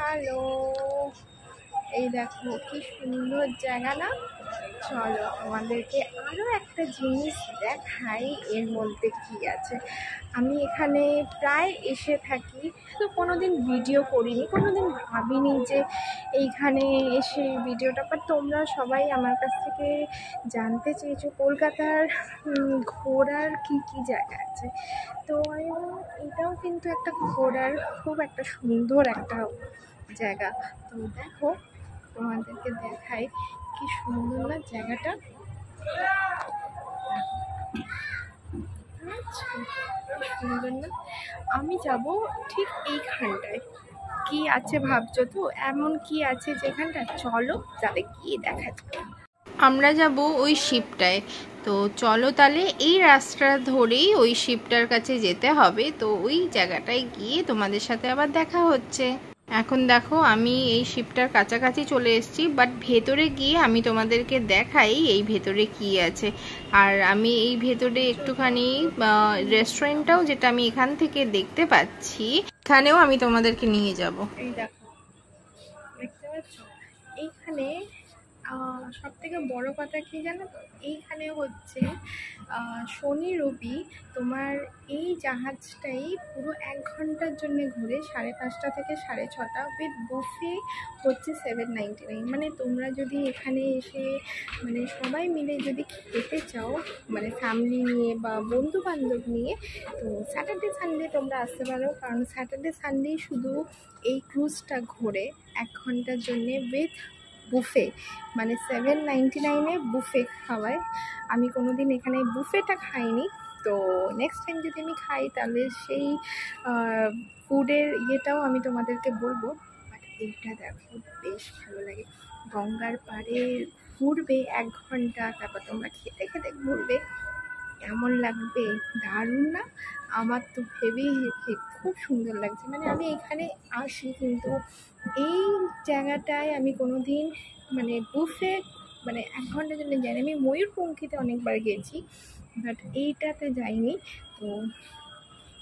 Hello, এই দেখো কি সুন্দর জায়গা না। চলো আমাদেরকে আরো একটা জিনিস দেখাই এর মধ্যে কি আছে। আমি এখানে প্রায় এসে থাকি, তো কোনোদিন ভিডিও করিনি, কোনোদিন ভাবিনি যে এইখানে এসে ভিডিওটা, বাট তোমরা সবাই আমার কাছ থেকে জানতে চেয়েছো কলকাতার ঘোরার কি কি জায়গা আছে। তো আমি বললাম, এটাও কিন্তু একটা ঘোরার খুব একটা সুন্দর একটা জায়গা। তো দেখো তোমাদেরকে দেখাই কি সুন্দর না জায়গাটা। সুন্দর না? আমি যাব ঠিক এইখানটায়। কি আছে ভাবছো তো, এমন কি আছে যেখানটা? চলো তাহলে গিয়ে দেখা যাবে। আমরা যাব ওই শিপটায়। তো চলো তাহলে এই রাস্তা ধরেই ওই শিপটার কাছে যেতে হবে। তো ওই জায়গাটায় গিয়ে তোমাদের সাথে আবার দেখা হচ্ছে। এখন দেখো আমি এই শিপটার কাছাকাছি চলে এসেছি, বাট ভেতরে গিয়ে আমি তোমাদেরকে দেখাই এই ভেতরে কি আছে। আর আমি এই ভেতরে একটুখানি রেস্টুরেন্টটাও, যেটা আমি এখান থেকে দেখতে পাচ্ছি, এখানেও আমি তোমাদেরকে নিয়ে যাব। এই দেখো, দেখতে পাচ্ছ এইখানে সব থেকে বড় কথা কি জানো তো, এইখানে হচ্ছে শনি রবি তোমার এই জাহাজটাই পুরো 1 ঘন্টার জন্য ঘুরে 5:30 থেকে 6:30 উইথ বুফে হচ্ছে 799। মানে তোমরা যদি এখানে এসে মানে সবাই মিলে যদি খেতে চাও, মানে ফ্যামিলি নিয়ে বা বন্ধু বান্ধব নিয়ে, তো স্যাটারডে সানডে তোমরা আসতে পারো। কারণ স্যাটারডে সানডেই শুধু এই ক্রুজটা ঘোরে 1 ঘন্টার জন্যে উইথ বুফে, মানে 799-এ বুফে খাওয়ায়। আমি কোনো দিন এখানে বুফেটা খাইনি, তো নেক্সট টাইম যদি আমি খাই তাহলে সেই ফুডের ইয়েটাও আমি তোমাদেরকে বলবো। বাট এইটা দেখো বেশ ভালো লাগে, গঙ্গার পাড়ে ঘুরবে 1 ঘন্টা, তারপর তোমরা খেতে খেতে ঘুরবে, কেমন লাগবে, দারুণ না? আমার তো ভেবেই খুব সুন্দর লাগছে। মানে আমি এখানে আসি, কিন্তু এই জায়গাটায় আমি কোনো দিন মানে বুফে মানে 1 ঘন্টার জন্য যাইনি। আমি ময়ূরপঙ্খীতে অনেকবার গেছি, বাট এইটাতে যাইনি। তো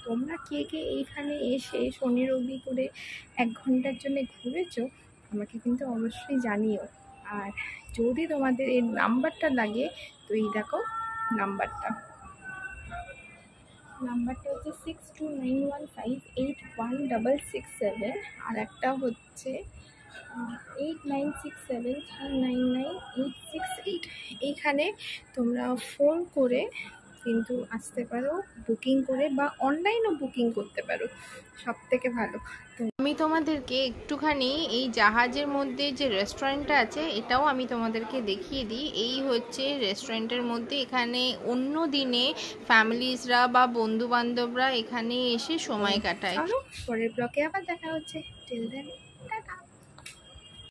তোমরা কে কে এইখানে এসে শনি রবি করে 1 ঘন্টার জন্য ঘুরেছো আমাকে কিন্তু অবশ্যই জানিও। আর যদি তোমাদের এই নাম্বারটা লাগে, তো এই দেখো নাম্বারটা হচ্ছে 6291581667, আর একটা হচ্ছে 8967399868। এইখানে তোমরা ফোন করে কিন্তু আসতে পারো, বুকিং করে, বা অনলাইনও বুকিং করতে পারো, সব থেকে ভালো। তো আমি তোমাদেরকে একটুখানি এই জাহাজের মধ্যে যে রেস্টুরেন্টটা আছে এটাও আমি তোমাদেরকে দেখিয়ে দিই। এই হচ্ছে রেস্টুরেন্টের মধ্যে, এখানে অন্য দিনে ফ্যামিলিজরা বা বন্ধু বান্ধবরা এখানে এসে সময় কাটায়। চলো পরের ব্লকে আবার দেখা হচ্ছে। টিল দেন।